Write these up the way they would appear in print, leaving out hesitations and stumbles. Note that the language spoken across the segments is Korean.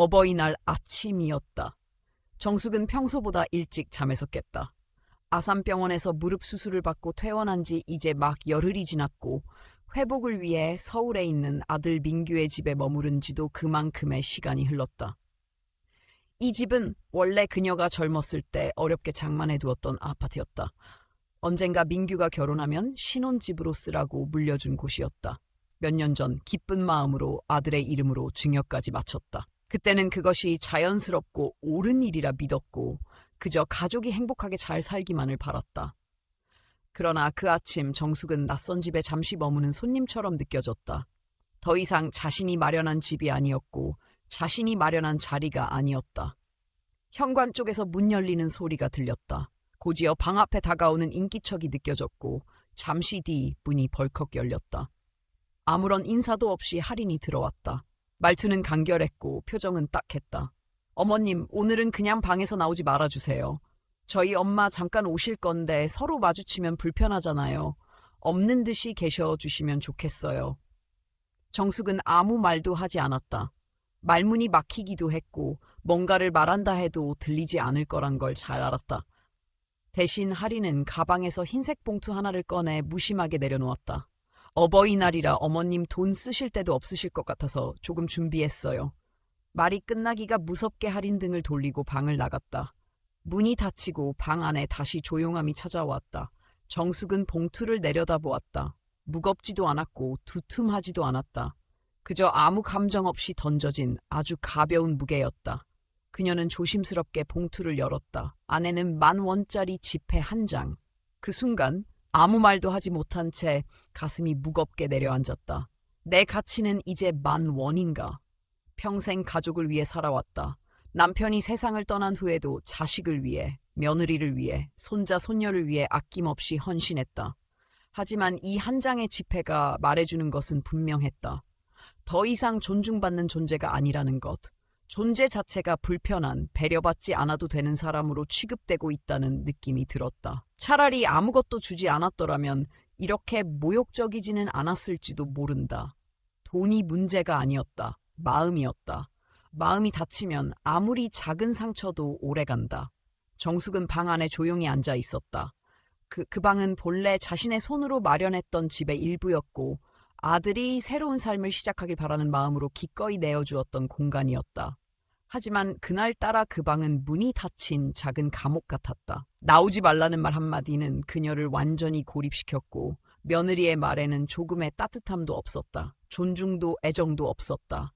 어버이날 아침이었다. 정숙은 평소보다 일찍 잠에서 깼다. 아산병원에서 무릎 수술을 받고 퇴원한 지 이제 막 열흘이 지났고 회복을 위해 서울에 있는 아들 민규의 집에 머무른 지도 그만큼의 시간이 흘렀다. 이 집은 원래 그녀가 젊었을 때 어렵게 장만해두었던 아파트였다. 언젠가 민규가 결혼하면 신혼집으로 쓰라고 물려준 곳이었다. 몇 년 전 기쁜 마음으로 아들의 이름으로 증여까지 마쳤다. 그때는 그것이 자연스럽고 옳은 일이라 믿었고 그저 가족이 행복하게 잘 살기만을 바랐다. 그러나 그 아침 정숙은 낯선 집에 잠시 머무는 손님처럼 느껴졌다. 더 이상 자신이 마련한 집이 아니었고 자신이 마련한 자리가 아니었다. 현관 쪽에서 문 열리는 소리가 들렸다. 곧이어 방 앞에 다가오는 인기척이 느껴졌고 잠시 뒤 문이 벌컥 열렸다. 아무런 인사도 없이 할인이 들어왔다. 말투는 간결했고 표정은 딱했다. 어머님, 오늘은 그냥 방에서 나오지 말아주세요. 저희 엄마 잠깐 오실 건데 서로 마주치면 불편하잖아요. 없는 듯이 계셔주시면 좋겠어요. 정숙은 아무 말도 하지 않았다. 말문이 막히기도 했고 뭔가를 말한다 해도 들리지 않을 거란 걸 잘 알았다. 대신 할인은 가방에서 흰색 봉투 하나를 꺼내 무심하게 내려놓았다. 어버이날이라 어머님 돈 쓰실 때도 없으실 것 같아서 조금 준비했어요. 말이 끝나기가 무섭게 할인 등을 돌리고 방을 나갔다. 문이 닫히고 방 안에 다시 조용함이 찾아왔다. 정숙은 봉투를 내려다보았다. 무겁지도 않았고 두툼하지도 않았다. 그저 아무 감정 없이 던져진 아주 가벼운 무게였다. 그녀는 조심스럽게 봉투를 열었다. 안에는 10,000원짜리 지폐 한 장. 그 순간 아무 말도 하지 못한 채 가슴이 무겁게 내려앉았다. 내 가치는 이제 10,000원인가? 평생 가족을 위해 살아왔다. 남편이 세상을 떠난 후에도 자식을 위해, 며느리를 위해, 손자, 손녀를 위해 아낌없이 헌신했다. 하지만 이 한 장의 지폐가 말해주는 것은 분명했다. 더 이상 존중받는 존재가 아니라는 것. 존재 자체가 불편한, 배려받지 않아도 되는 사람으로 취급되고 있다는 느낌이 들었다. 차라리 아무것도 주지 않았더라면 이렇게 모욕적이지는 않았을지도 모른다. 돈이 문제가 아니었다. 마음이었다. 마음이 다치면 아무리 작은 상처도 오래간다. 정숙은 방 안에 조용히 앉아 있었다. 그 방은 본래 자신의 손으로 마련했던 집의 일부였고 아들이 새로운 삶을 시작하길 바라는 마음으로 기꺼이 내어주었던 공간이었다. 하지만 그날따라 그 방은 문이 닫힌 작은 감옥 같았다. 나오지 말라는 말 한마디는 그녀를 완전히 고립시켰고 며느리의 말에는 조금의 따뜻함도 없었다. 존중도 애정도 없었다.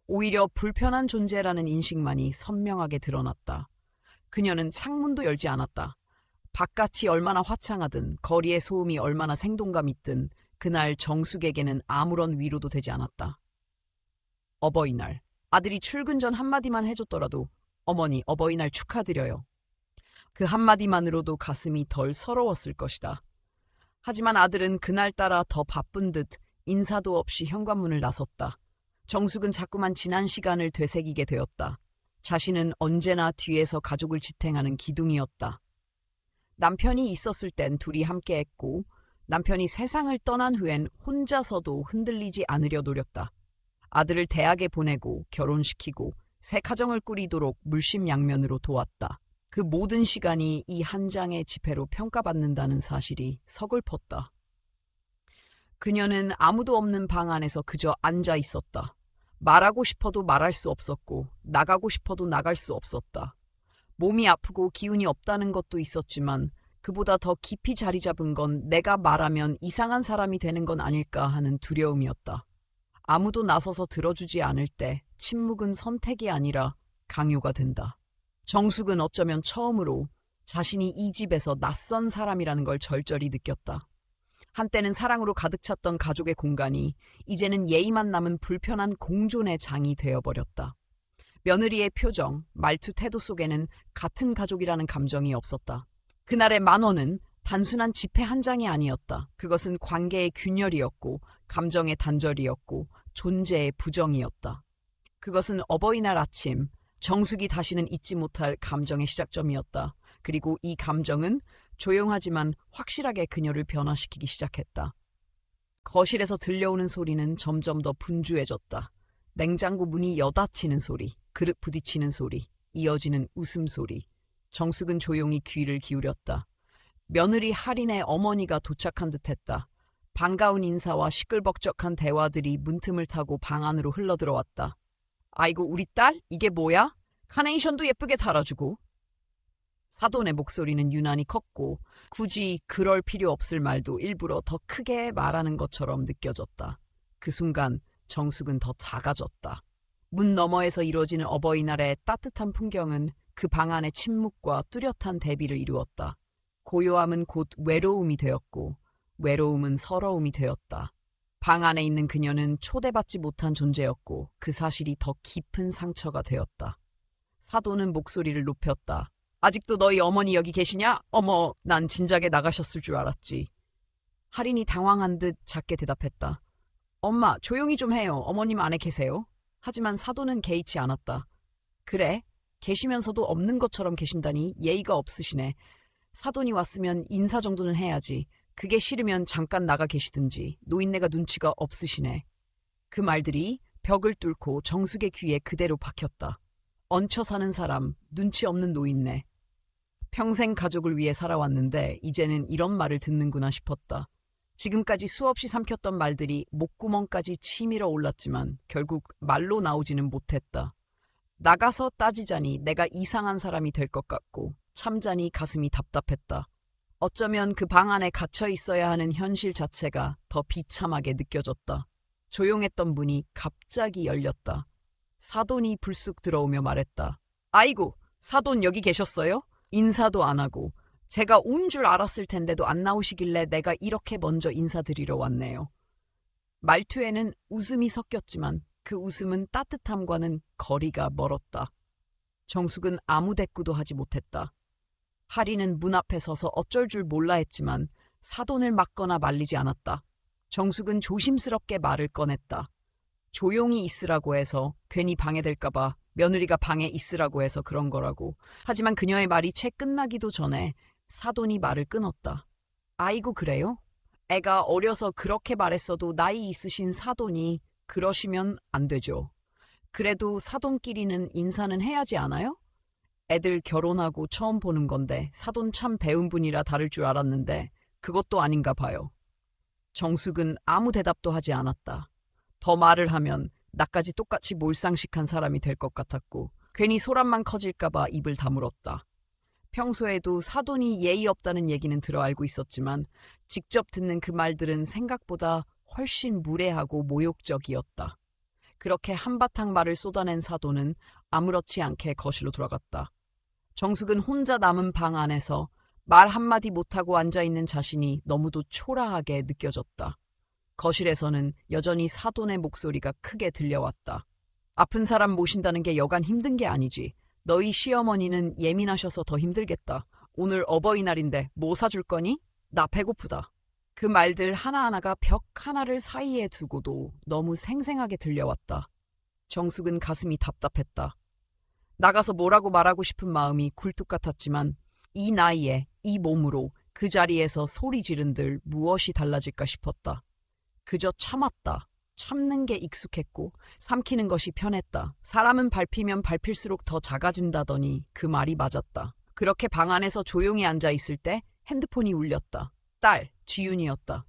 오히려 불편한 존재라는 인식만이 선명하게 드러났다. 그녀는 창문도 열지 않았다. 바깥이 얼마나 화창하든 거리의 소음이 얼마나 생동감 있든 그날 정숙에게는 아무런 위로도 되지 않았다. 어버이날. 아들이 출근 전 한마디만 해줬더라도 어머니 어버이날 축하드려요. 그 한마디만으로도 가슴이 덜 서러웠을 것이다. 하지만 아들은 그날따라 더 바쁜 듯 인사도 없이 현관문을 나섰다. 정숙은 자꾸만 지난 시간을 되새기게 되었다. 자신은 언제나 뒤에서 가족을 지탱하는 기둥이었다. 남편이 있었을 땐 둘이 함께했고 남편이 세상을 떠난 후엔 혼자서도 흔들리지 않으려 노렸다. 아들을 대학에 보내고 결혼시키고 새 가정을 꾸리도록 물심양면으로 도왔다. 그 모든 시간이 이 한 장의 지폐로 평가받는다는 사실이 서글펐다. 그녀는 아무도 없는 방 안에서 그저 앉아 있었다. 말하고 싶어도 말할 수 없었고 나가고 싶어도 나갈 수 없었다. 몸이 아프고 기운이 없다는 것도 있었지만 그보다 더 깊이 자리 잡은 건 내가 말하면 이상한 사람이 되는 건 아닐까 하는 두려움이었다. 아무도 나서서 들어주지 않을 때 침묵은 선택이 아니라 강요가 된다. 정숙은 어쩌면 처음으로 자신이 이 집에서 낯선 사람이라는 걸 절절히 느꼈다. 한때는 사랑으로 가득 찼던 가족의 공간이 이제는 예의만 남은 불편한 공존의 장이 되어버렸다. 며느리의 표정, 말투, 태도 속에는 같은 가족이라는 감정이 없었다. 그날의 10,000원은 단순한 지폐 한 장이 아니었다. 그것은 관계의 균열이었고 감정의 단절이었고 존재의 부정이었다. 그것은 어버이날 아침 정숙이 다시는 잊지 못할 감정의 시작점이었다. 그리고 이 감정은 조용하지만 확실하게 그녀를 변화시키기 시작했다. 거실에서 들려오는 소리는 점점 더 분주해졌다. 냉장고 문이 여닫히는 소리, 그릇 부딪히는 소리, 이어지는 웃음소리. 정숙은 조용히 귀를 기울였다. 며느리 할인의 어머니가 도착한 듯했다. 반가운 인사와 시끌벅적한 대화들이 문틈을 타고 방 안으로 흘러들어왔다. 아이고 우리 딸? 이게 뭐야? 카네이션도 예쁘게 달아주고. 사돈의 목소리는 유난히 컸고 굳이 그럴 필요 없을 말도 일부러 더 크게 말하는 것처럼 느껴졌다. 그 순간 정숙은 더 작아졌다. 문 너머에서 이루어지는 어버이날의 따뜻한 풍경은 그 방 안의 침묵과 뚜렷한 대비를 이루었다. 고요함은 곧 외로움이 되었고 외로움은 서러움이 되었다. 방 안에 있는 그녀는 초대받지 못한 존재였고 그 사실이 더 깊은 상처가 되었다. 사돈은 목소리를 높였다. 아직도 너희 어머니 여기 계시냐? 어머, 난 진작에 나가셨을 줄 알았지. 할인이 당황한 듯 작게 대답했다. 엄마, 조용히 좀 해요. 어머님 안에 계세요. 하지만 사돈은 개의치 않았다. 그래? 계시면서도 없는 것처럼 계신다니 예의가 없으시네. 사돈이 왔으면 인사 정도는 해야지. 그게 싫으면 잠깐 나가 계시든지. 노인네가 눈치가 없으시네. 그 말들이 벽을 뚫고 정숙의 귀에 그대로 박혔다. 얹혀 사는 사람, 눈치 없는 노인네. 평생 가족을 위해 살아왔는데 이제는 이런 말을 듣는구나 싶었다. 지금까지 수없이 삼켰던 말들이 목구멍까지 치밀어 올랐지만 결국 말로 나오지는 못했다. 나가서 따지자니 내가 이상한 사람이 될 것 같고 참자니 가슴이 답답했다. 어쩌면 그 방 안에 갇혀 있어야 하는 현실 자체가 더 비참하게 느껴졌다. 조용했던 문이 갑자기 열렸다. 사돈이 불쑥 들어오며 말했다. 아이고, 사돈 여기 계셨어요? 인사도 안 하고. 제가 온 줄 알았을 텐데도 안 나오시길래 내가 이렇게 먼저 인사드리러 왔네요. 말투에는 웃음이 섞였지만 그 웃음은 따뜻함과는 거리가 멀었다. 정숙은 아무 대꾸도 하지 못했다. 할인은 문 앞에 서서 어쩔 줄 몰라 했지만 사돈을 막거나 말리지 않았다. 정숙은 조심스럽게 말을 꺼냈다. 조용히 있으라고 해서 괜히 방해될까봐 며느리가 방에 있으라고 해서 그런 거라고. 하지만 그녀의 말이 채 끝나기도 전에 사돈이 말을 끊었다. 아이고 그래요? 애가 어려서 그렇게 말했어도 나이 있으신 사돈이 그러시면 안 되죠. 그래도 사돈끼리는 인사는 해야지 않아요? 애들 결혼하고 처음 보는 건데 사돈 참 배운 분이라 다를 줄 알았는데 그것도 아닌가 봐요. 정숙은 아무 대답도 하지 않았다. 더 말을 하면 나까지 똑같이 몰상식한 사람이 될 것 같았고 괜히 소란만 커질까봐 입을 다물었다. 평소에도 사돈이 예의 없다는 얘기는 들어 알고 있었지만 직접 듣는 그 말들은 생각보다 훨씬 무례하고 모욕적이었다. 그렇게 한바탕 말을 쏟아낸 사돈은 아무렇지 않게 거실로 돌아갔다. 정숙은 혼자 남은 방 안에서 말 한마디 못하고 앉아있는 자신이 너무도 초라하게 느껴졌다. 거실에서는 여전히 사돈의 목소리가 크게 들려왔다. 아픈 사람 모신다는 게 여간 힘든 게 아니지. 너희 시어머니는 예민하셔서 더 힘들겠다. 오늘 어버이날인데 뭐 사줄 거니? 나 배고프다. 그 말들 하나하나가 벽 하나를 사이에 두고도 너무 생생하게 들려왔다. 정숙은 가슴이 답답했다. 나가서 뭐라고 말하고 싶은 마음이 굴뚝 같았지만 이 나이에 이 몸으로 그 자리에서 소리 지른들 무엇이 달라질까 싶었다. 그저 참았다. 참는 게 익숙했고 삼키는 것이 편했다. 사람은 밟히면 밟힐수록 더 작아진다더니 그 말이 맞았다. 그렇게 방 안에서 조용히 앉아있을 때 핸드폰이 울렸다. 딸, 지윤이었다.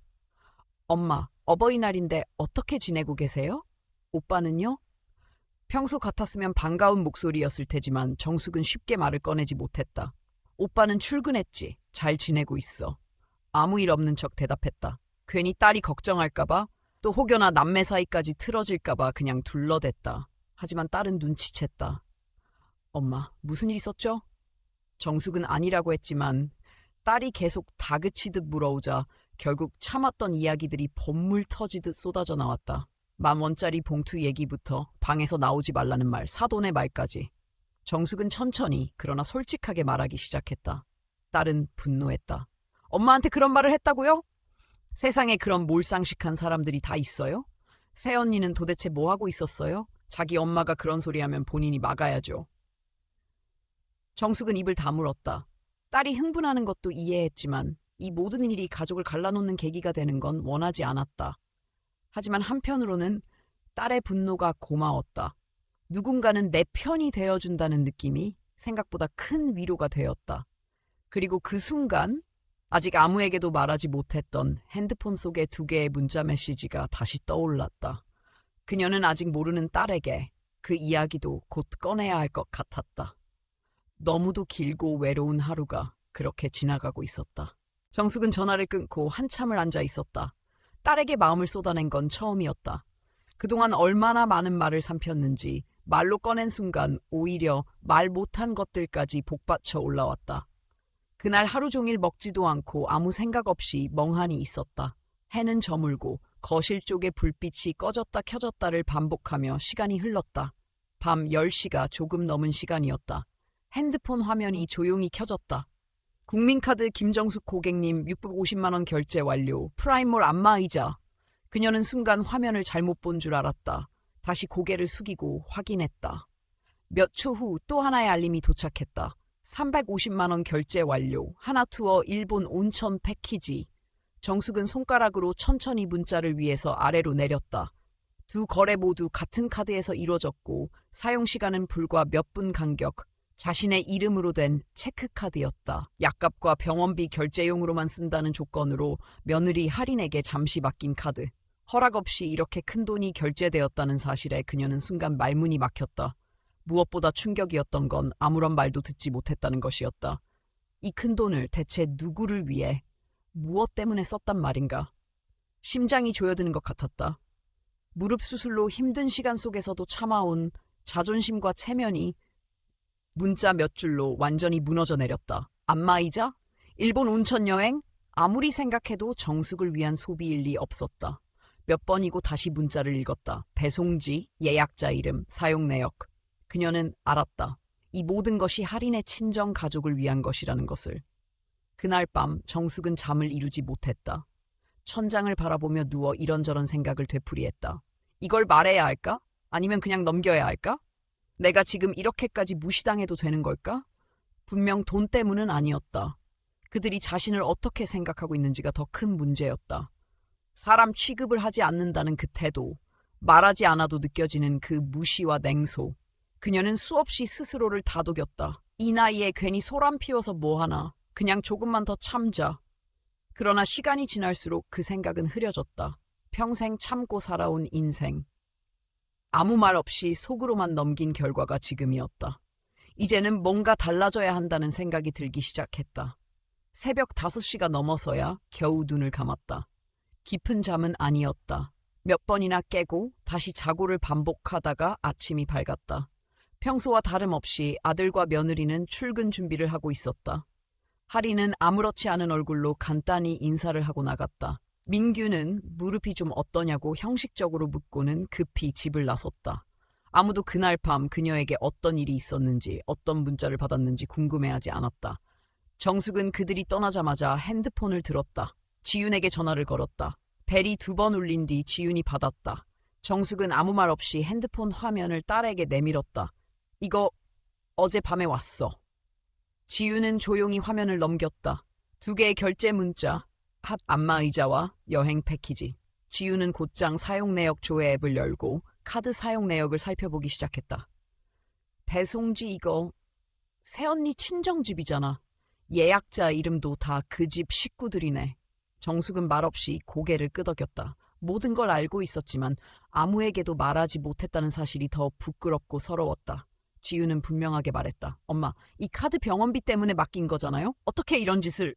엄마, 어버이날인데 어떻게 지내고 계세요? 오빠는요? 평소 같았으면 반가운 목소리였을 테지만 정숙은 쉽게 말을 꺼내지 못했다. 오빠는 출근했지. 잘 지내고 있어. 아무 일 없는 척 대답했다. 괜히 딸이 걱정할까봐 또 혹여나 남매 사이까지 틀어질까봐 그냥 둘러댔다. 하지만 딸은 눈치챘다. 엄마, 무슨 일 있었죠? 정숙은 아니라고 했지만 딸이 계속 다그치듯 물어오자 결국 참았던 이야기들이 번물 터지듯 쏟아져 나왔다. 10,000원짜리 봉투 얘기부터 방에서 나오지 말라는 말, 사돈의 말까지. 정숙은 천천히 그러나 솔직하게 말하기 시작했다. 딸은 분노했다. 엄마한테 그런 말을 했다고요? 세상에 그런 몰상식한 사람들이 다 있어요? 새언니는 도대체 뭐 하고 있었어요? 자기 엄마가 그런 소리 하면 본인이 막아야죠. 정숙은 입을 다물었다. 딸이 흥분하는 것도 이해했지만 이 모든 일이 가족을 갈라놓는 계기가 되는 건 원하지 않았다. 하지만 한편으로는 딸의 분노가 고마웠다. 누군가는 내 편이 되어준다는 느낌이 생각보다 큰 위로가 되었다. 그리고 그 순간 아직 아무에게도 말하지 못했던 핸드폰 속의 2개의 문자 메시지가 다시 떠올랐다. 그녀는 아직 모르는 딸에게 그 이야기도 곧 꺼내야 할 것 같았다. 너무도 길고 외로운 하루가 그렇게 지나가고 있었다. 정숙은 전화를 끊고 한참을 앉아 있었다. 딸에게 마음을 쏟아낸 건 처음이었다. 그동안 얼마나 많은 말을 삼켰는지 말로 꺼낸 순간 오히려 말 못한 것들까지 복받쳐 올라왔다. 그날 하루 종일 먹지도 않고 아무 생각 없이 멍하니 있었다. 해는 저물고 거실 쪽의 불빛이 꺼졌다 켜졌다를 반복하며 시간이 흘렀다. 밤 10시가 조금 넘은 시간이었다. 핸드폰 화면이 조용히 켜졌다. 국민카드 김정숙 고객님 650만 원 결제 완료. 프라임몰 안마의자. 그녀는 순간 화면을 잘못 본 줄 알았다. 다시 고개를 숙이고 확인했다. 몇 초 후 또 하나의 알림이 도착했다. 350만 원 결제 완료. 하나투어 일본 온천 패키지. 정숙은 손가락으로 천천히 문자를 위해서 아래로 내렸다. 2 거래 모두 같은 카드에서 이루어졌고 사용시간은 불과 몇 분 간격. 자신의 이름으로 된 체크카드였다. 약값과 병원비 결제용으로만 쓴다는 조건으로 며느리 할인에게 잠시 맡긴 카드. 허락 없이 이렇게 큰 돈이 결제되었다는 사실에 그녀는 순간 말문이 막혔다. 무엇보다 충격이었던 건 아무런 말도 듣지 못했다는 것이었다. 이 큰 돈을 대체 누구를 위해, 무엇 때문에 썼단 말인가? 심장이 조여드는 것 같았다. 무릎 수술로 힘든 시간 속에서도 참아온 자존심과 체면이 문자 몇 줄로 완전히 무너져 내렸다. 안마의자? 일본 온천 여행? 아무리 생각해도 정숙을 위한 소비일 리 없었다. 몇 번이고 다시 문자를 읽었다. 배송지, 예약자 이름, 사용 내역. 그녀는 알았다. 이 모든 것이 할인의 친정 가족을 위한 것이라는 것을. 그날 밤 정숙은 잠을 이루지 못했다. 천장을 바라보며 누워 이런저런 생각을 되풀이했다. 이걸 말해야 할까? 아니면 그냥 넘겨야 할까? 내가 지금 이렇게까지 무시당해도 되는 걸까? 분명 돈 때문은 아니었다. 그들이 자신을 어떻게 생각하고 있는지가 더 큰 문제였다. 사람 취급을 하지 않는다는 그 태도, 말하지 않아도 느껴지는 그 무시와 냉소. 그녀는 수없이 스스로를 다독였다. 이 나이에 괜히 소란 피워서 뭐하나. 그냥 조금만 더 참자. 그러나 시간이 지날수록 그 생각은 흐려졌다. 평생 참고 살아온 인생. 아무 말 없이 속으로만 넘긴 결과가 지금이었다. 이제는 뭔가 달라져야 한다는 생각이 들기 시작했다. 새벽 5시가 넘어서야 겨우 눈을 감았다. 깊은 잠은 아니었다. 몇 번이나 깨고 다시 자고를 반복하다가 아침이 밝았다. 평소와 다름없이 아들과 며느리는 출근 준비를 하고 있었다. 하리는 아무렇지 않은 얼굴로 간단히 인사를 하고 나갔다. 민규는 무릎이 좀 어떠냐고 형식적으로 묻고는 급히 집을 나섰다. 아무도 그날 밤 그녀에게 어떤 일이 있었는지, 어떤 문자를 받았는지 궁금해하지 않았다. 정숙은 그들이 떠나자마자 핸드폰을 들었다. 지윤에게 전화를 걸었다. 벨이 2번 울린 뒤 지윤이 받았다. 정숙은 아무 말 없이 핸드폰 화면을 딸에게 내밀었다. 이거 어젯밤에 왔어. 지윤은 조용히 화면을 넘겼다. 2개의 결제 문자, 핫 안마의자와 여행 패키지. 지윤은 곧장 사용 내역 조회 앱을 열고 카드 사용 내역을 살펴보기 시작했다. 배송지 이거 새언니 친정집이잖아. 예약자 이름도 다 그 집 식구들이네. 정숙은 말없이 고개를 끄덕였다. 모든 걸 알고 있었지만 아무에게도 말하지 못했다는 사실이 더 부끄럽고 서러웠다. 지윤은 분명하게 말했다. 엄마, 이 카드 병원비 때문에 맡긴 거잖아요? 어떻게 이런 짓을...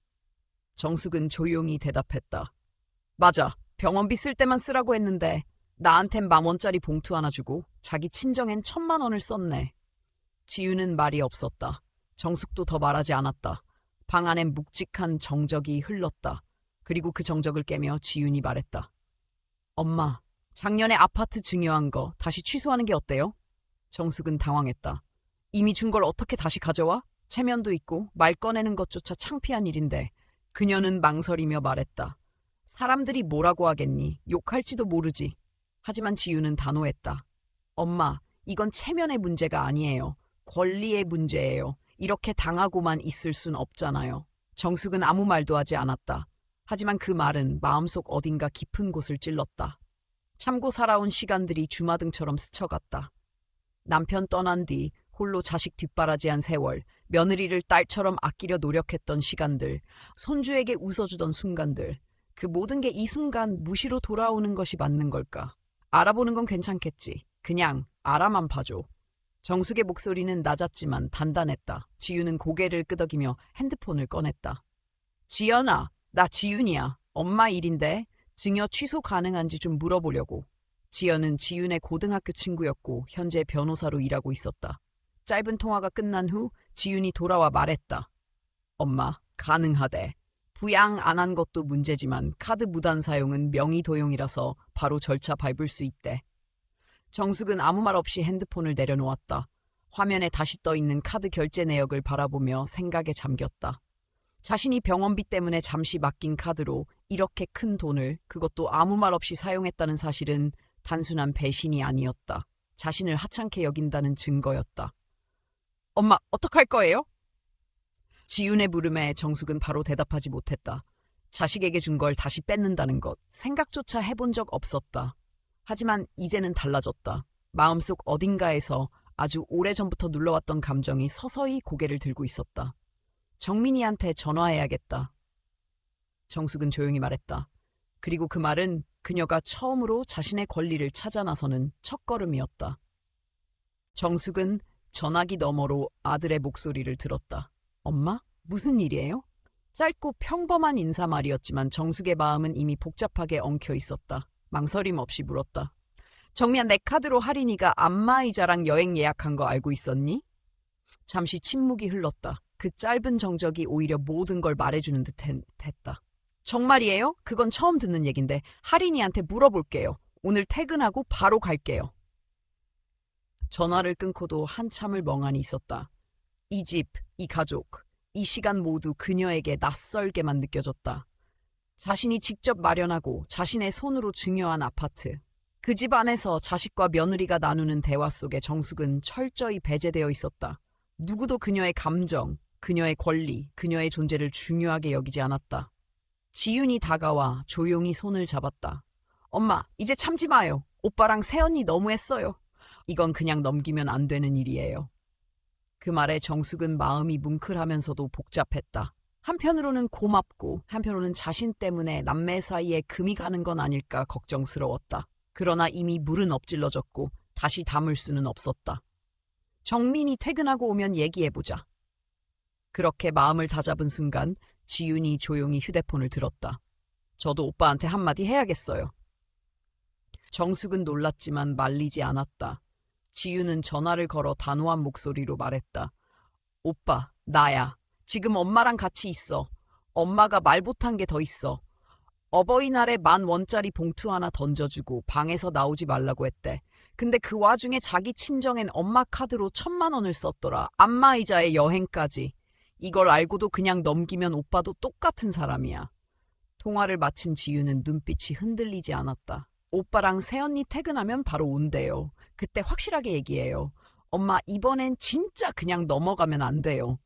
정숙은 조용히 대답했다. 맞아. 병원비 쓸 때만 쓰라고 했는데 나한텐 10,000원짜리 봉투 하나 주고 자기 친정엔 1,000만 원을 썼네. 지윤은 말이 없었다. 정숙도 더 말하지 않았다. 방 안엔 묵직한 정적이 흘렀다. 그리고 그 정적을 깨며 지윤이 말했다. 엄마, 작년에 아파트 증여한 거 다시 취소하는 게 어때요? 정숙은 당황했다. 이미 준 걸 어떻게 다시 가져와? 체면도 있고 말 꺼내는 것조차 창피한 일인데. 그녀는 망설이며 말했다. 사람들이 뭐라고 하겠니? 욕할지도 모르지. 하지만 지윤은 단호했다. 엄마, 이건 체면의 문제가 아니에요. 권리의 문제예요. 이렇게 당하고만 있을 순 없잖아요. 정숙은 아무 말도 하지 않았다. 하지만 그 말은 마음속 어딘가 깊은 곳을 찔렀다. 참고 살아온 시간들이 주마등처럼 스쳐갔다. 남편 떠난 뒤 홀로 자식 뒷바라지한 세월, 며느리를 딸처럼 아끼려 노력했던 시간들, 손주에게 웃어주던 순간들, 그 모든 게 이 순간 무시로 돌아오는 것이 맞는 걸까? 알아보는 건 괜찮겠지. 그냥 알아만 봐줘. 정숙의 목소리는 낮았지만 단단했다. 지윤은 고개를 끄덕이며 핸드폰을 꺼냈다. 지연아, 나 지윤이야. 엄마 일인데 증여 취소 가능한지 좀 물어보려고. 지연은 지윤의 고등학교 친구였고 현재 변호사로 일하고 있었다. 짧은 통화가 끝난 후 지윤이 돌아와 말했다. 엄마, 가능하대. 부양 안 한 것도 문제지만 카드 무단 사용은 명의 도용이라서 바로 절차 밟을 수 있대. 정숙은 아무 말 없이 핸드폰을 내려놓았다. 화면에 다시 떠있는 카드 결제 내역을 바라보며 생각에 잠겼다. 자신이 병원비 때문에 잠시 맡긴 카드로 이렇게 큰 돈을, 그것도 아무 말 없이 사용했다는 사실은 단순한 배신이 아니었다. 자신을 하찮게 여긴다는 증거였다. 엄마, 어떡할 거예요? 지윤의 물음에 정숙은 바로 대답하지 못했다. 자식에게 준 걸 다시 뺏는다는 것, 생각조차 해본 적 없었다. 하지만 이제는 달라졌다. 마음속 어딘가에서 아주 오래전부터 눌러왔던 감정이 서서히 고개를 들고 있었다. 정민이한테 전화해야겠다. 정숙은 조용히 말했다. 그리고 그 말은 그녀가 처음으로 자신의 권리를 찾아 나서는 첫걸음이었다. 정숙은 전화기 너머로 아들의 목소리를 들었다. 엄마? 무슨 일이에요? 짧고 평범한 인사말이었지만 정숙의 마음은 이미 복잡하게 엉켜 있었다. 망설임 없이 물었다. 정미야, 내 카드로 할인이가 안마의자랑 여행 예약한 거 알고 있었니? 잠시 침묵이 흘렀다. 그 짧은 정적이 오히려 모든 걸 말해주는 듯 했다. 정말이에요? 그건 처음 듣는 얘긴데 할인이한테 물어볼게요. 오늘 퇴근하고 바로 갈게요. 전화를 끊고도 한참을 멍하니 있었다. 이 집, 이 가족, 이 시간 모두 그녀에게 낯설게만 느껴졌다. 자신이 직접 마련하고 자신의 손으로 증여한 아파트. 그 집 안에서 자식과 며느리가 나누는 대화 속에 정숙은 철저히 배제되어 있었다. 누구도 그녀의 감정, 그녀의 권리, 그녀의 존재를 중요하게 여기지 않았다. 지윤이 다가와 조용히 손을 잡았다. 엄마, 이제 참지 마요. 오빠랑 새언니 너무했어요. 이건 그냥 넘기면 안 되는 일이에요. 그 말에 정숙은 마음이 뭉클하면서도 복잡했다. 한편으로는 고맙고 한편으로는 자신 때문에 남매 사이에 금이 가는 건 아닐까 걱정스러웠다. 그러나 이미 물은 엎질러졌고 다시 담을 수는 없었다. 정민이 퇴근하고 오면 얘기해보자. 그렇게 마음을 다잡은 순간 지윤이 조용히 휴대폰을 들었다. 저도 오빠한테 한마디 해야겠어요. 정숙은 놀랐지만 말리지 않았다. 지윤은 전화를 걸어 단호한 목소리로 말했다. 오빠, 나야. 지금 엄마랑 같이 있어. 엄마가 말 못한 게 더 있어. 어버이날에 10,000원짜리 봉투 하나 던져주고 방에서 나오지 말라고 했대. 근데 그 와중에 자기 친정엔 엄마 카드로 1,000,000원을 썼더라. 안마의자에 여행까지. 이걸 알고도 그냥 넘기면 오빠도 똑같은 사람이야. 통화를 마친 지윤은 눈빛이 흔들리지 않았다. 오빠랑 새언니 퇴근하면 바로 온대요. 그때 확실하게 얘기해요. 엄마, 이번엔 진짜 그냥 넘어가면 안 돼요.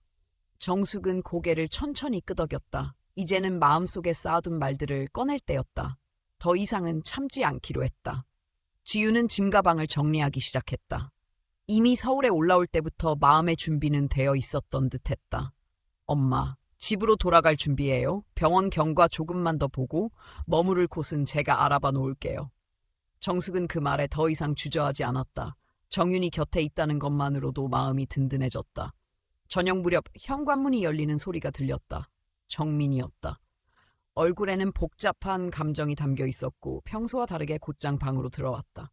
정숙은 고개를 천천히 끄덕였다. 이제는 마음속에 쌓아둔 말들을 꺼낼 때였다. 더 이상은 참지 않기로 했다. 지윤은 짐가방을 정리하기 시작했다. 이미 서울에 올라올 때부터 마음의 준비는 되어 있었던 듯했다. 엄마, 집으로 돌아갈 준비예요. 병원 경과 조금만 더 보고 머무를 곳은 제가 알아봐 놓을게요. 정숙은 그 말에 더 이상 주저하지 않았다. 정윤이 곁에 있다는 것만으로도 마음이 든든해졌다. 저녁 무렵 현관문이 열리는 소리가 들렸다. 정민이었다. 얼굴에는 복잡한 감정이 담겨 있었고 평소와 다르게 곧장 방으로 들어왔다.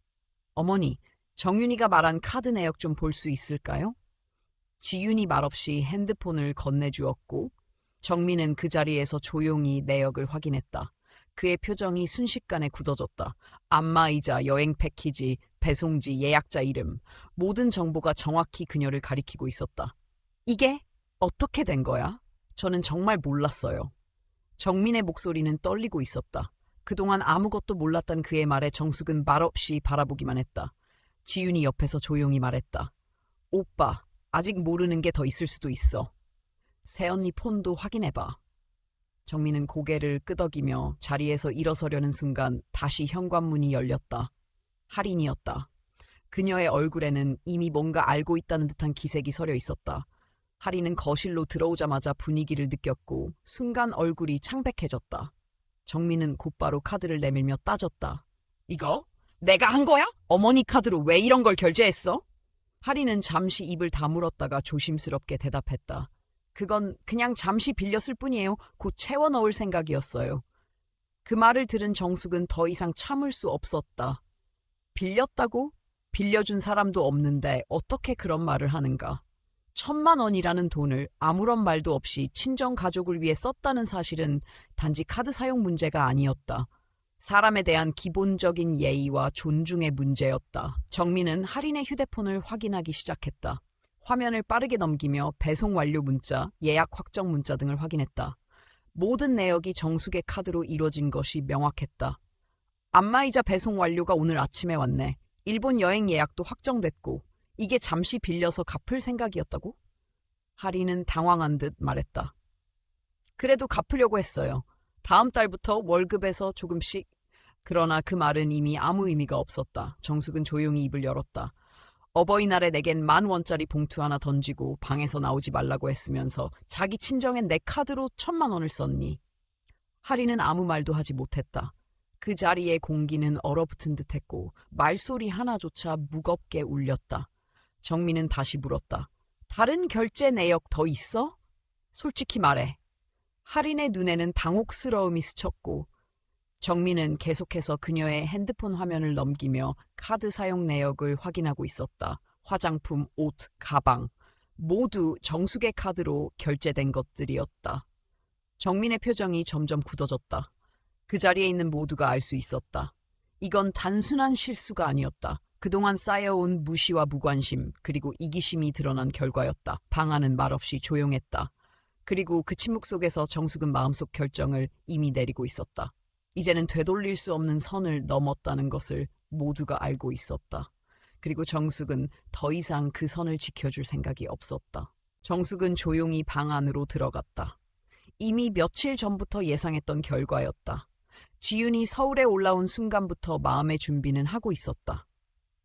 어머니, 정윤이가 말한 카드 내역 좀 볼 수 있을까요? 지윤이 말없이 핸드폰을 건네주었고 정민은 그 자리에서 조용히 내역을 확인했다. 그의 표정이 순식간에 굳어졌다. 안마의자, 여행 패키지, 배송지, 예약자 이름, 모든 정보가 정확히 그녀를 가리키고 있었다. 이게 어떻게 된 거야? 저는 정말 몰랐어요. 정민의 목소리는 떨리고 있었다. 그동안 아무것도 몰랐던 그의 말에 정숙은 말없이 바라보기만 했다. 지윤이 옆에서 조용히 말했다. 오빠, 아직 모르는 게 더 있을 수도 있어. 새언니 폰도 확인해봐. 정민은 고개를 끄덕이며 자리에서 일어서려는 순간 다시 현관문이 열렸다. 할인이었다. 그녀의 얼굴에는 이미 뭔가 알고 있다는 듯한 기색이 서려 있었다. 하리는 거실로 들어오자마자 분위기를 느꼈고 순간 얼굴이 창백해졌다. 정민은 곧바로 카드를 내밀며 따졌다. 이거? 내가 한 거야? 어머니 카드로 왜 이런 걸 결제했어? 하리는 잠시 입을 다물었다가 조심스럽게 대답했다. 그건 그냥 잠시 빌렸을 뿐이에요. 곧 채워 넣을 생각이었어요. 그 말을 들은 정숙은 더 이상 참을 수 없었다. 빌렸다고? 빌려준 사람도 없는데 어떻게 그런 말을 하는가? 1,000만 원이라는 돈을 아무런 말도 없이 친정 가족을 위해 썼다는 사실은 단지 카드 사용 문제가 아니었다. 사람에 대한 기본적인 예의와 존중의 문제였다. 정민은 할인의 휴대폰을 확인하기 시작했다. 화면을 빠르게 넘기며 배송 완료 문자, 예약 확정 문자 등을 확인했다. 모든 내역이 정숙의 카드로 이루어진 것이 명확했다. 안마의자 배송 완료가 오늘 아침에 왔네. 일본 여행 예약도 확정됐고 이게 잠시 빌려서 갚을 생각이었다고? 하리는 당황한 듯 말했다. 그래도 갚으려고 했어요. 다음 달부터 월급에서 조금씩. 그러나 그 말은 이미 아무 의미가 없었다. 정숙은 조용히 입을 열었다. 어버이날에 내겐 10,000원짜리 봉투 하나 던지고 방에서 나오지 말라고 했으면서 자기 친정엔 내 카드로 1,000만 원을 썼니? 하리는 아무 말도 하지 못했다. 그 자리에 공기는 얼어붙은 듯했고 말소리 하나조차 무겁게 울렸다. 정민은 다시 물었다. 다른 결제 내역 더 있어? 솔직히 말해. 할인의 눈에는 당혹스러움이 스쳤고 정민은 계속해서 그녀의 핸드폰 화면을 넘기며 카드 사용 내역을 확인하고 있었다. 화장품, 옷, 가방 모두 정숙의 카드로 결제된 것들이었다. 정민의 표정이 점점 굳어졌다. 그 자리에 있는 모두가 알 수 있었다. 이건 단순한 실수가 아니었다. 그동안 쌓여온 무시와 무관심 그리고 이기심이 드러난 결과였다. 방아는 말없이 조용했다. 그리고 그 침묵 속에서 정숙은 마음속 결정을 이미 내리고 있었다. 이제는 되돌릴 수 없는 선을 넘었다는 것을 모두가 알고 있었다. 그리고 정숙은 더 이상 그 선을 지켜줄 생각이 없었다. 정숙은 조용히 방 안으로 들어갔다. 이미 며칠 전부터 예상했던 결과였다. 지윤이 서울에 올라온 순간부터 마음의 준비는 하고 있었다.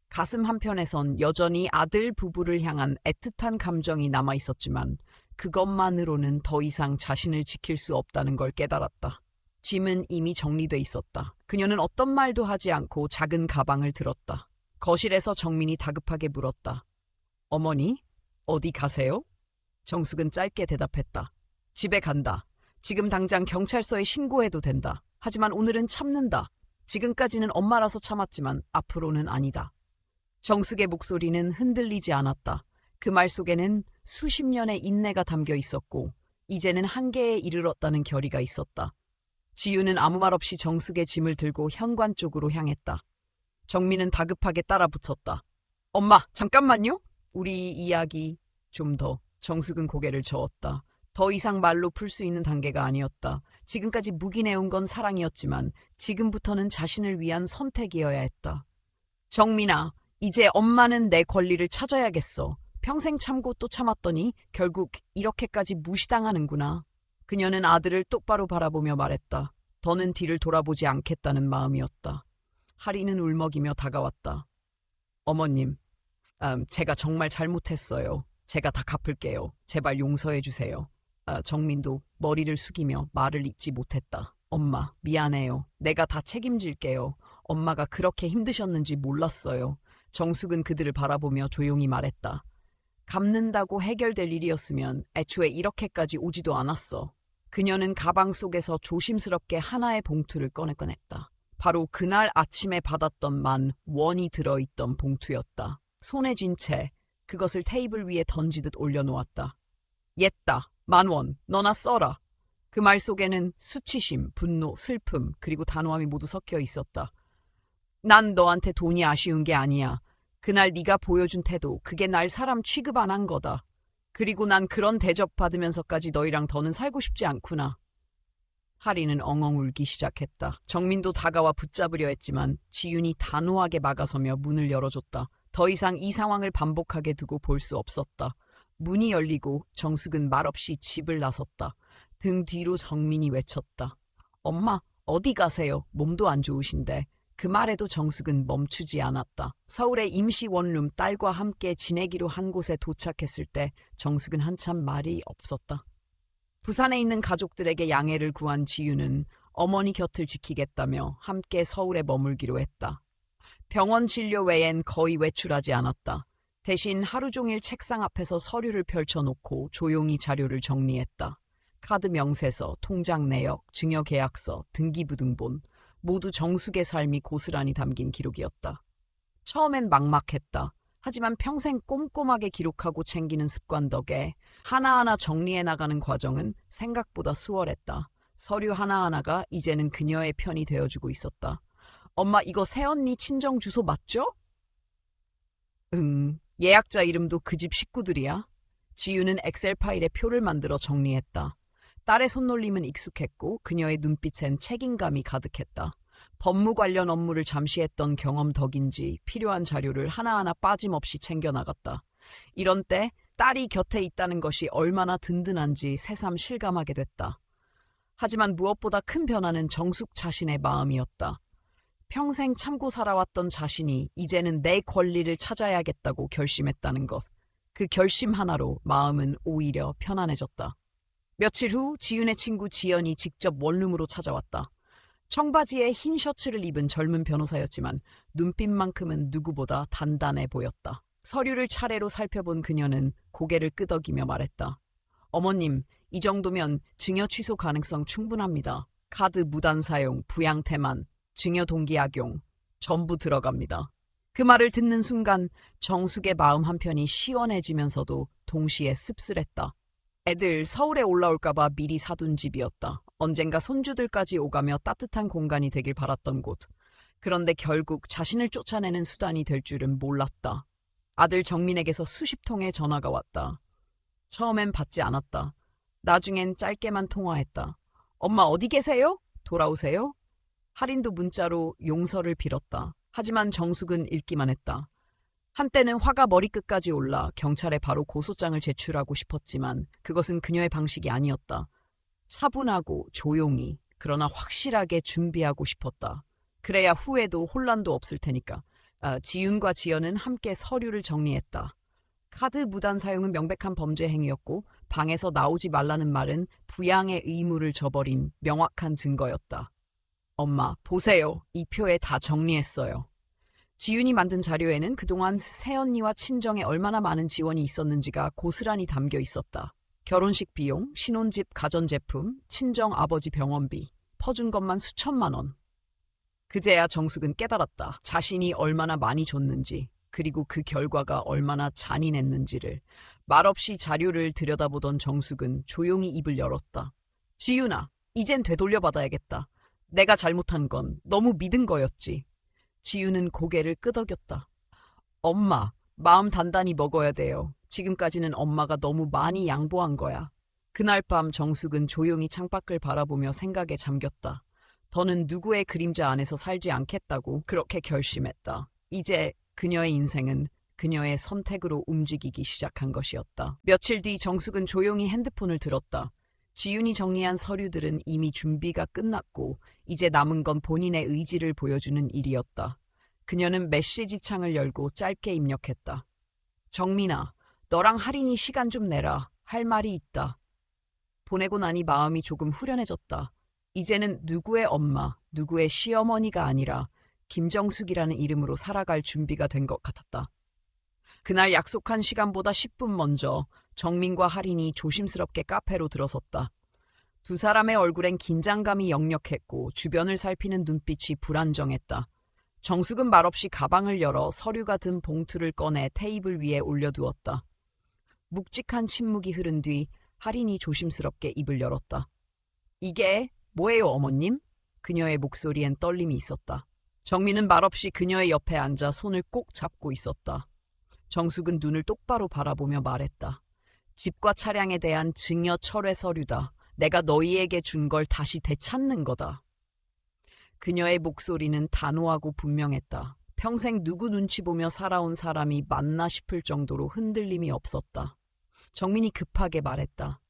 가슴 한편에선 여전히 아들 부부를 향한 애틋한 감정이 남아있었지만 그것만으로는 더 이상 자신을 지킬 수 없다는 걸 깨달았다. 짐은 이미 정리돼 있었다. 그녀는 어떤 말도 하지 않고 작은 가방을 들었다. 거실에서 정민이 다급하게 물었다. 어머니, 어디 가세요? 정숙은 짧게 대답했다. 집에 간다. 지금 당장 경찰서에 신고해도 된다. 하지만 오늘은 참는다. 지금까지는 엄마라서 참았지만 앞으로는 아니다. 정숙의 목소리는 흔들리지 않았다. 그 말 속에는 수십 년의 인내가 담겨 있었고 이제는 한계에 이르렀다는 결의가 있었다. 지유는 아무 말 없이 정숙의 짐을 들고 현관 쪽으로 향했다. 정민은 다급하게 따라 붙었다. 엄마, 잠깐만요. 우리 이야기 좀 더. 정숙은 고개를 저었다. 더 이상 말로 풀 수 있는 단계가 아니었다. 지금까지 묵인해온 건 사랑이었지만 지금부터는 자신을 위한 선택이어야 했다. 정민아, 이제 엄마는 내 권리를 찾아야겠어. 평생 참고 또 참았더니 결국 이렇게까지 무시당하는구나. 그녀는 아들을 똑바로 바라보며 말했다. 더는 뒤를 돌아보지 않겠다는 마음이었다. 하리는 울먹이며 다가왔다. 어머님, 제가 정말 잘못했어요. 제가 다 갚을게요. 제발 용서해 주세요. 정민도 머리를 숙이며 말을 잇지 못했다. 엄마, 미안해요. 내가 다 책임질게요. 엄마가 그렇게 힘드셨는지 몰랐어요. 정숙은 그들을 바라보며 조용히 말했다. 갚는다고 해결될 일이었으면 애초에 이렇게까지 오지도 않았어. 그녀는 가방 속에서 조심스럽게 하나의 봉투를 꺼냈다. 바로 그날 아침에 받았던 10,000원이 들어있던 봉투였다. 손에 쥔 채 그것을 테이블 위에 던지듯 올려놓았다. 옛다. 10,000원. 너나 써라. 그 말 속에는 수치심, 분노, 슬픔 그리고 단호함이 모두 섞여 있었다. 난 너한테 돈이 아쉬운 게 아니야. 그날 네가 보여준 태도, 그게 날 사람 취급 안 한 거다. 그리고 난 그런 대접 받으면서까지 너희랑 더는 살고 싶지 않구나. 하리는 엉엉 울기 시작했다. 정민도 다가와 붙잡으려 했지만 지윤이 단호하게 막아서며 문을 열어줬다. 더 이상 이 상황을 반복하게 두고 볼 수 없었다. 문이 열리고 정숙은 말없이 집을 나섰다. 등 뒤로 정민이 외쳤다. 엄마, 어디 가세요? 몸도 안 좋으신데. 그 말에도 정숙은 멈추지 않았다. 서울의 임시 원룸 딸과 함께 지내기로 한 곳에 도착했을 때 정숙은 한참 말이 없었다. 부산에 있는 가족들에게 양해를 구한 지유는 어머니 곁을 지키겠다며 함께 서울에 머물기로 했다. 병원 진료 외엔 거의 외출하지 않았다. 대신 하루 종일 책상 앞에서 서류를 펼쳐놓고 조용히 자료를 정리했다. 카드 명세서, 통장 내역, 증여계약서, 등기부등본, 모두 정숙의 삶이 고스란히 담긴 기록이었다. 처음엔 막막했다. 하지만 평생 꼼꼼하게 기록하고 챙기는 습관 덕에 하나하나 정리해 나가는 과정은 생각보다 수월했다. 서류 하나하나가 이제는 그녀의 편이 되어주고 있었다. 엄마, 이거 새언니 친정 주소 맞죠? 응, 예약자 이름도 그 집 식구들이야. 지유는 엑셀 파일에 표를 만들어 정리했다. 딸의 손놀림은 익숙했고 그녀의 눈빛엔 책임감이 가득했다. 법무 관련 업무를 잠시 했던 경험 덕인지 필요한 자료를 하나하나 빠짐없이 챙겨나갔다. 이런 때 딸이 곁에 있다는 것이 얼마나 든든한지 새삼 실감하게 됐다. 하지만 무엇보다 큰 변화는 정숙 자신의 마음이었다. 평생 참고 살아왔던 자신이 이제는 내 권리를 찾아야겠다고 결심했다는 것. 그 결심 하나로 마음은 오히려 편안해졌다. 며칠 후 지윤의 친구 지연이 직접 원룸으로 찾아왔다. 청바지에 흰 셔츠를 입은 젊은 변호사였지만 눈빛만큼은 누구보다 단단해 보였다. 서류를 차례로 살펴본 그녀는 고개를 끄덕이며 말했다. 어머님, 이 정도면 증여 취소 가능성 충분합니다. 카드 무단 사용, 부양 태만, 증여 동기 악용, 전부 들어갑니다. 그 말을 듣는 순간 정숙의 마음 한편이 시원해지면서도 동시에 씁쓸했다. 애들 서울에 올라올까봐 미리 사둔 집이었다. 언젠가 손주들까지 오가며 따뜻한 공간이 되길 바랐던 곳. 그런데 결국 자신을 쫓아내는 수단이 될 줄은 몰랐다. 아들 정민에게서 수십 통의 전화가 왔다. 처음엔 받지 않았다. 나중엔 짧게만 통화했다. 엄마 어디 계세요? 돌아오세요? 할인도 문자로 용서를 빌었다. 하지만 정숙은 읽기만 했다. 한때는 화가 머리끝까지 올라 경찰에 바로 고소장을 제출하고 싶었지만 그것은 그녀의 방식이 아니었다. 차분하고 조용히, 그러나 확실하게 준비하고 싶었다. 그래야 후에도 혼란도 없을 테니까. 지윤과 지연은 함께 서류를 정리했다. 카드 무단 사용은 명백한 범죄 행위였고 방에서 나오지 말라는 말은 부양의 의무를 저버린 명확한 증거였다. 엄마, 보세요. 이 표에 다 정리했어요. 지윤이 만든 자료에는 그동안 새언니와 친정에 얼마나 많은 지원이 있었는지가 고스란히 담겨 있었다. 결혼식 비용, 신혼집 가전제품, 친정 아버지 병원비, 퍼준 것만 수천만 원. 그제야 정숙은 깨달았다. 자신이 얼마나 많이 줬는지, 그리고 그 결과가 얼마나 잔인했는지를. 말없이 자료를 들여다보던 정숙은 조용히 입을 열었다. 지윤아, 이젠 되돌려받아야겠다. 내가 잘못한 건 너무 믿은 거였지. 지유는 고개를 끄덕였다. 엄마, 마음 단단히 먹어야 돼요. 지금까지는 엄마가 너무 많이 양보한 거야. 그날 밤 정숙은 조용히 창밖을 바라보며 생각에 잠겼다. 더는 누구의 그림자 안에서 살지 않겠다고 그렇게 결심했다. 이제 그녀의 인생은 그녀의 선택으로 움직이기 시작한 것이었다. 며칠 뒤 정숙은 조용히 핸드폰을 들었다. 지윤이 정리한 서류들은 이미 준비가 끝났고 이제 남은 건 본인의 의지를 보여주는 일이었다. 그녀는 메시지 창을 열고 짧게 입력했다. 정민아, 너랑 할인이 시간 좀 내라. 할 말이 있다. 보내고 나니 마음이 조금 후련해졌다. 이제는 누구의 엄마, 누구의 시어머니가 아니라 김정숙이라는 이름으로 살아갈 준비가 된 것 같았다. 그날 약속한 시간보다 10분 먼저 정민과 할인이 조심스럽게 카페로 들어섰다. 두 사람의 얼굴엔 긴장감이 역력했고 주변을 살피는 눈빛이 불안정했다. 정숙은 말없이 가방을 열어 서류가 든 봉투를 꺼내 테이블 위에 올려두었다. 묵직한 침묵이 흐른 뒤 할인이 조심스럽게 입을 열었다. 이게 뭐예요, 어머님? 그녀의 목소리엔 떨림이 있었다. 정민은 말없이 그녀의 옆에 앉아 손을 꼭 잡고 있었다. 정숙은 눈을 똑바로 바라보며 말했다. 집과 차량에 대한 증여 철회 서류다. 내가 너희에게 준 걸 다시 되찾는 거다. 그녀의 목소리는 단호하고 분명했다. 평생 누구 눈치 보며 살아온 사람이 맞나 싶을 정도로 흔들림이 없었다. 정민이 급하게 말했다.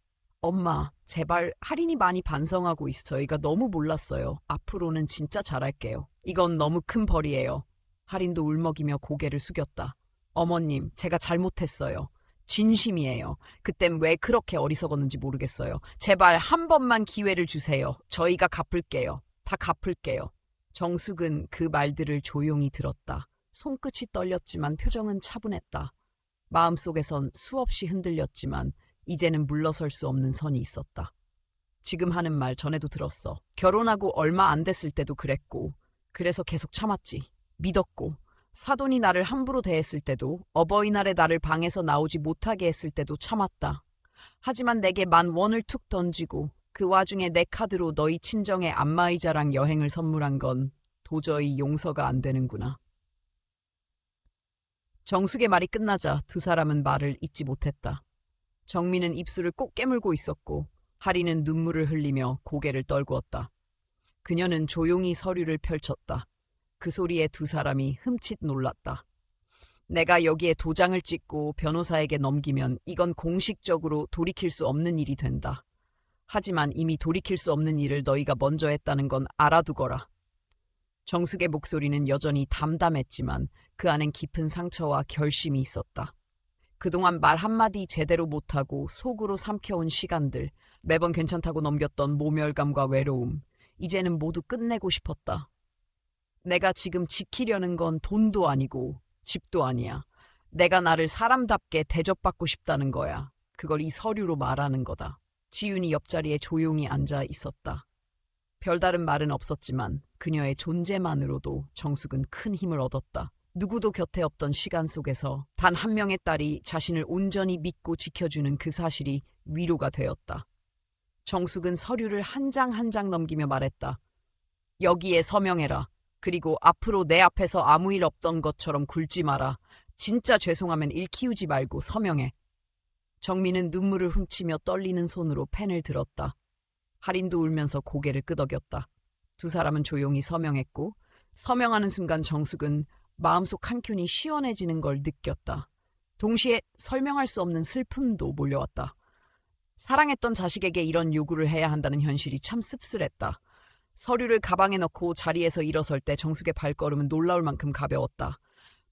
엄마, 제발 할인이 많이 반성하고 있어. 저희가 너무 몰랐어요. 앞으로는 진짜 잘할게요. 이건 너무 큰 벌이에요. 할인도 울먹이며 고개를 숙였다. 어머님, 제가 잘못했어요. 진심이에요. 그땐 왜 그렇게 어리석었는지 모르겠어요. 제발 한 번만 기회를 주세요. 저희가 갚을게요. 다 갚을게요. 정숙은 그 말들을 조용히 들었다. 손끝이 떨렸지만 표정은 차분했다. 마음속에선 수없이 흔들렸지만 이제는 물러설 수 없는 선이 있었다. 지금 하는 말 전에도 들었어. 결혼하고 얼마 안 됐을 때도 그랬고, 그래서 계속 참았지. 믿었고, 사돈이 나를 함부로 대했을 때도, 어버이날에 나를 방에서 나오지 못하게 했을 때도 참았다. 하지만 내게 10,000원을 툭 던지고 그 와중에 내 카드로 너희 친정에 안마의자랑 여행을 선물한 건 도저히 용서가 안 되는구나. 정숙의 말이 끝나자 두 사람은 말을 잇지 못했다. 정민은 입술을 꼭 깨물고 있었고 하리는 눈물을 흘리며 고개를 떨구었다. 그녀는 조용히 서류를 펼쳤다. 그 소리에 두 사람이 흠칫 놀랐다. 내가 여기에 도장을 찍고 변호사에게 넘기면 이건 공식적으로 돌이킬 수 없는 일이 된다. 하지만 이미 돌이킬 수 없는 일을 너희가 먼저 했다는 건 알아두거라. 정숙의 목소리는 여전히 담담했지만 그 안엔 깊은 상처와 결심이 있었다. 그동안 말 한마디 제대로 못하고 속으로 삼켜온 시간들, 매번 괜찮다고 넘겼던 모멸감과 외로움, 이제는 모두 끝내고 싶었다. 내가 지금 지키려는 건 돈도 아니고 집도 아니야. 내가 나를 사람답게 대접받고 싶다는 거야. 그걸 이 서류로 말하는 거다. 지윤이 옆자리에 조용히 앉아 있었다. 별다른 말은 없었지만 그녀의 존재만으로도 정숙은 큰 힘을 얻었다. 누구도 곁에 없던 시간 속에서 단 한 명의 딸이 자신을 온전히 믿고 지켜주는 그 사실이 위로가 되었다. 정숙은 서류를 한 장 한 장 넘기며 말했다. 여기에 서명해라. 그리고 앞으로 내 앞에서 아무 일 없던 것처럼 굴지 마라. 진짜 죄송하면 일 키우지 말고 서명해. 정민은 눈물을 훔치며 떨리는 손으로 펜을 들었다. 할인도 울면서 고개를 끄덕였다. 두 사람은 조용히 서명했고 서명하는 순간 정숙은 마음속 한켠이 시원해지는 걸 느꼈다. 동시에 설명할 수 없는 슬픔도 몰려왔다. 사랑했던 자식에게 이런 요구를 해야 한다는 현실이 참 씁쓸했다. 서류를 가방에 넣고 자리에서 일어설 때 정숙의 발걸음은 놀라울 만큼 가벼웠다.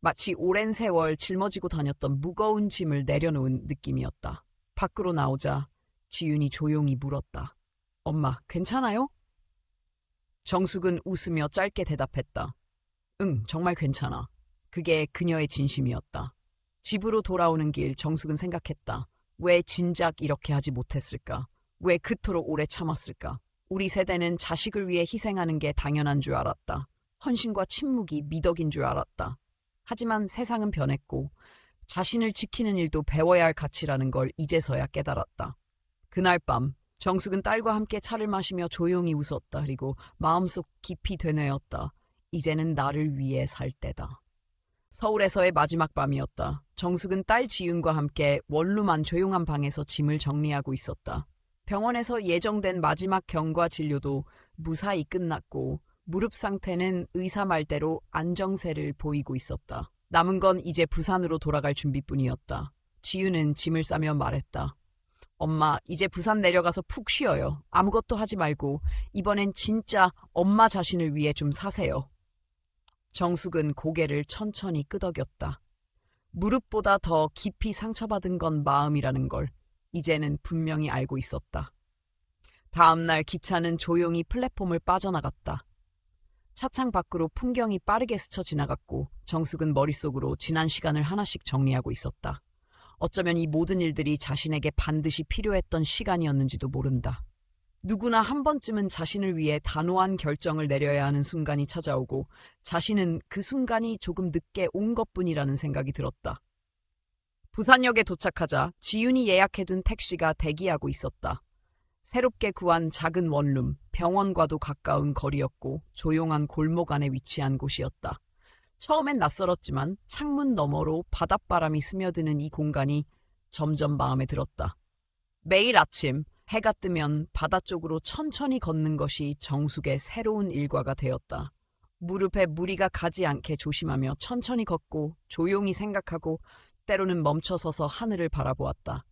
마치 오랜 세월 짊어지고 다녔던 무거운 짐을 내려놓은 느낌이었다. 밖으로 나오자 지윤이 조용히 물었다. 엄마, 괜찮아요? 정숙은 웃으며 짧게 대답했다. 응, 정말 괜찮아. 그게 그녀의 진심이었다. 집으로 돌아오는 길 정숙은 생각했다. 왜 진작 이렇게 하지 못했을까? 왜 그토록 오래 참았을까? 우리 세대는 자식을 위해 희생하는 게 당연한 줄 알았다. 헌신과 침묵이 미덕인 줄 알았다. 하지만 세상은 변했고 자신을 지키는 일도 배워야 할 가치라는 걸 이제서야 깨달았다. 그날 밤 정숙은 딸과 함께 차를 마시며 조용히 웃었다. 그리고 마음속 깊이 되뇌었다. 이제는 나를 위해 살 때다. 서울에서의 마지막 밤이었다. 정숙은 딸 지윤과 함께 원룸 안 조용한 방에서 짐을 정리하고 있었다. 병원에서 예정된 마지막 경과 진료도 무사히 끝났고 무릎 상태는 의사 말대로 안정세를 보이고 있었다. 남은 건 이제 부산으로 돌아갈 준비뿐이었다. 지윤은 짐을 싸며 말했다. 엄마, 이제 부산 내려가서 푹 쉬어요. 아무것도 하지 말고 이번엔 진짜 엄마 자신을 위해 좀 사세요. 정숙은 고개를 천천히 끄덕였다. 무릎보다 더 깊이 상처받은 건 마음이라는 걸 이제는 분명히 알고 있었다. 다음 날 기차는 조용히 플랫폼을 빠져나갔다. 차창 밖으로 풍경이 빠르게 스쳐 지나갔고 정숙은 머릿속으로 지난 시간을 하나씩 정리하고 있었다. 어쩌면 이 모든 일들이 자신에게 반드시 필요했던 시간이었는지도 모른다. 누구나 한 번쯤은 자신을 위해 단호한 결정을 내려야 하는 순간이 찾아오고 자신은 그 순간이 조금 늦게 온 것뿐이라는 생각이 들었다. 부산역에 도착하자 지윤이 예약해둔 택시가 대기하고 있었다. 새롭게 구한 작은 원룸, 병원과도 가까운 거리였고 조용한 골목 안에 위치한 곳이었다. 처음엔 낯설었지만 창문 너머로 바닷바람이 스며드는 이 공간이 점점 마음에 들었다. 매일 아침 해가 뜨면 바다 쪽으로 천천히 걷는 것이 정숙의 새로운 일과가 되었다. 무릎에 무리가 가지 않게 조심하며 천천히 걷고 조용히 생각하고 때로는 멈춰서서 하늘을 바라보았다.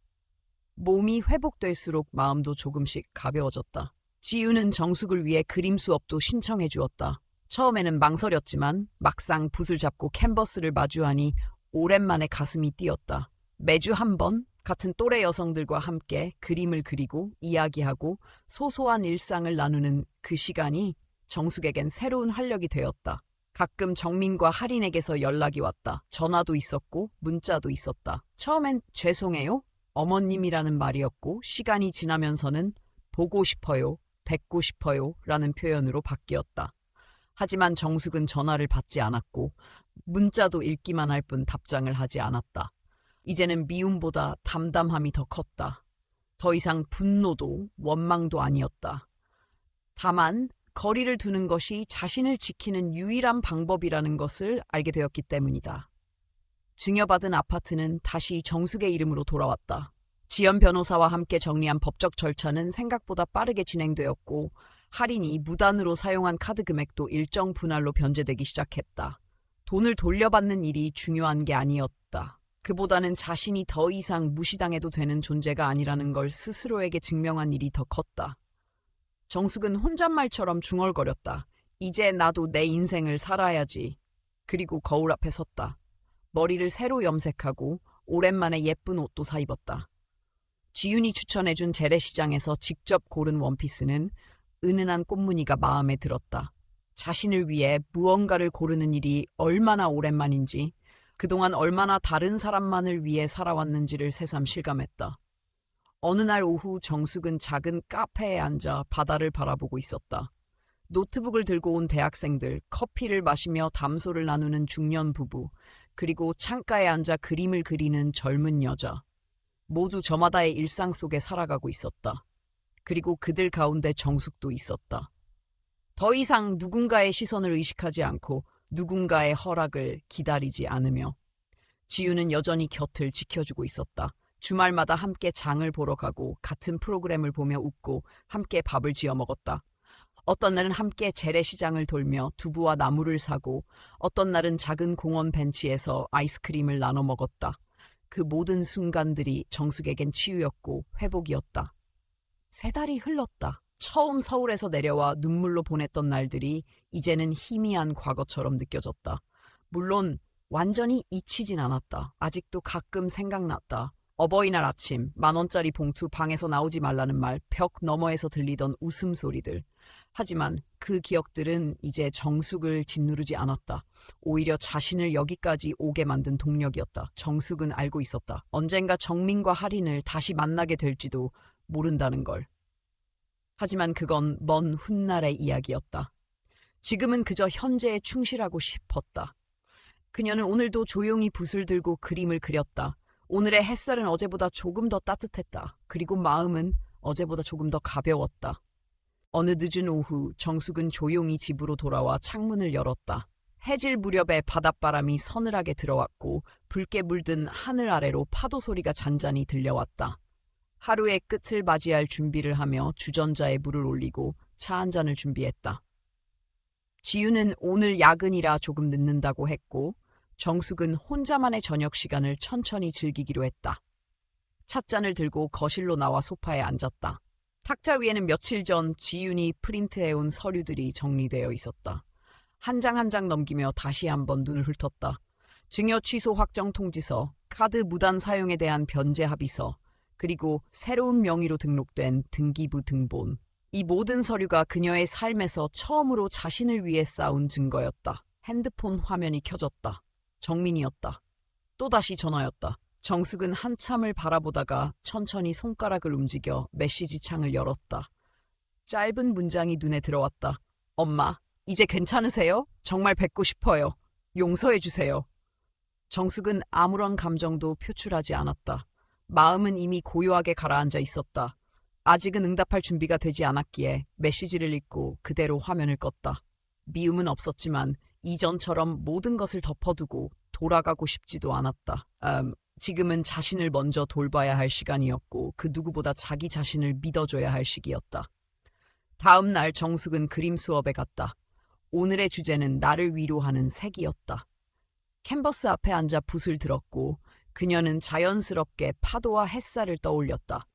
몸이 회복될수록 마음도 조금씩 가벼워졌다. 지우는 정숙을 위해 그림 수업도 신청해 주었다. 처음에는 망설였지만 막상 붓을 잡고 캔버스를 마주하니 오랜만에 가슴이 뛰었다. 매주 한 번 같은 또래 여성들과 함께 그림을 그리고 이야기하고 소소한 일상을 나누는 그 시간이 정숙에겐 새로운 활력이 되었다. 가끔 정민과 할인에게서 연락이 왔다. 전화도 있었고 문자도 있었다. 처음엔 죄송해요, 어머님이라는 말이었고 시간이 지나면서는 보고 싶어요, 뵙고 싶어요 라는 표현으로 바뀌었다. 하지만 정숙은 전화를 받지 않았고 문자도 읽기만 할 뿐 답장을 하지 않았다. 이제는 미움보다 담담함이 더 컸다. 더 이상 분노도 원망도 아니었다. 다만 거리를 두는 것이 자신을 지키는 유일한 방법이라는 것을 알게 되었기 때문이다. 증여받은 아파트는 다시 정숙의 이름으로 돌아왔다. 지연 변호사와 함께 정리한 법적 절차는 생각보다 빠르게 진행되었고 할인이 무단으로 사용한 카드 금액도 일정 분할로 변제되기 시작했다. 돈을 돌려받는 일이 중요한 게 아니었다. 그보다는 자신이 더 이상 무시당해도 되는 존재가 아니라는 걸 스스로에게 증명한 일이 더 컸다. 정숙은 혼잣말처럼 중얼거렸다. 이제 나도 내 인생을 살아야지. 그리고 거울 앞에 섰다. 머리를 새로 염색하고 오랜만에 예쁜 옷도 사입었다. 지윤이 추천해준 재래시장에서 직접 고른 원피스는 은은한 꽃무늬가 마음에 들었다. 자신을 위해 무언가를 고르는 일이 얼마나 오랜만인지, 그동안 얼마나 다른 사람만을 위해 살아왔는지를 새삼 실감했다. 어느 날 오후 정숙은 작은 카페에 앉아 바다를 바라보고 있었다. 노트북을 들고 온 대학생들, 커피를 마시며 담소를 나누는 중년 부부, 그리고 창가에 앉아 그림을 그리는 젊은 여자. 모두 저마다의 일상 속에 살아가고 있었다. 그리고 그들 가운데 정숙도 있었다. 더 이상 누군가의 시선을 의식하지 않고 누군가의 허락을 기다리지 않으며 지유는 여전히 곁을 지켜주고 있었다. 주말마다 함께 장을 보러 가고 같은 프로그램을 보며 웃고 함께 밥을 지어 먹었다. 어떤 날은 함께 재래시장을 돌며 두부와 나물을 사고 어떤 날은 작은 공원 벤치에서 아이스크림을 나눠 먹었다. 그 모든 순간들이 정숙에겐 치유였고 회복이었다. 3달이 흘렀다. 처음 서울에서 내려와 눈물로 보냈던 날들이 이제는 희미한 과거처럼 느껴졌다. 물론 완전히 잊히진 않았다. 아직도 가끔 생각났다. 어버이날 아침, 10,000원짜리 봉투 방에서 나오지 말라는 말, 벽 너머에서 들리던 웃음소리들. 하지만 그 기억들은 이제 정숙을 짓누르지 않았다. 오히려 자신을 여기까지 오게 만든 동력이었다. 정숙은 알고 있었다. 언젠가 정민과 할인을 다시 만나게 될지도 모른다는 걸. 하지만 그건 먼 훗날의 이야기였다. 지금은 그저 현재에 충실하고 싶었다. 그녀는 오늘도 조용히 붓을 들고 그림을 그렸다. 오늘의 햇살은 어제보다 조금 더 따뜻했다. 그리고 마음은 어제보다 조금 더 가벼웠다. 어느 늦은 오후 정숙은 조용히 집으로 돌아와 창문을 열었다. 해질 무렵에 바닷바람이 서늘하게 들어왔고 붉게 물든 하늘 아래로 파도 소리가 잔잔히 들려왔다. 하루의 끝을 맞이할 준비를 하며 주전자에 물을 올리고 차 한 잔을 준비했다. 지유는 오늘 야근이라 조금 늦는다고 했고 정숙은 혼자만의 저녁 시간을 천천히 즐기기로 했다. 찻잔을 들고 거실로 나와 소파에 앉았다. 탁자 위에는 며칠 전 지윤이 프린트해온 서류들이 정리되어 있었다. 한 장 한 장 넘기며 다시 한번 눈을 훑었다. 증여 취소 확정 통지서, 카드 무단 사용에 대한 변제 합의서, 그리고 새로운 명의로 등록된 등기부 등본. 이 모든 서류가 그녀의 삶에서 처음으로 자신을 위해 쌓은 증거였다. 핸드폰 화면이 켜졌다. 정민이었다. 또다시 전화였다. 정숙은 한참을 바라보다가 천천히 손가락을 움직여 메시지 창을 열었다. 짧은 문장이 눈에 들어왔다. 엄마, 이제 괜찮으세요? 정말 뵙고 싶어요. 용서해주세요. 정숙은 아무런 감정도 표출하지 않았다. 마음은 이미 고요하게 가라앉아 있었다. 아직은 응답할 준비가 되지 않았기에 메시지를 읽고 그대로 화면을 껐다. 미움은 없었지만 이전처럼 모든 것을 덮어두고 돌아가고 싶지도 않았다. 지금은 자신을 먼저 돌봐야 할 시간이었고 그 누구보다 자기 자신을 믿어줘야 할 시기였다. 다음 날 정숙은 그림 수업에 갔다. 오늘의 주제는 나를 위로하는 색이었다. 캔버스 앞에 앉아 붓을 들었고 그녀는 자연스럽게 파도와 햇살을 떠올렸다.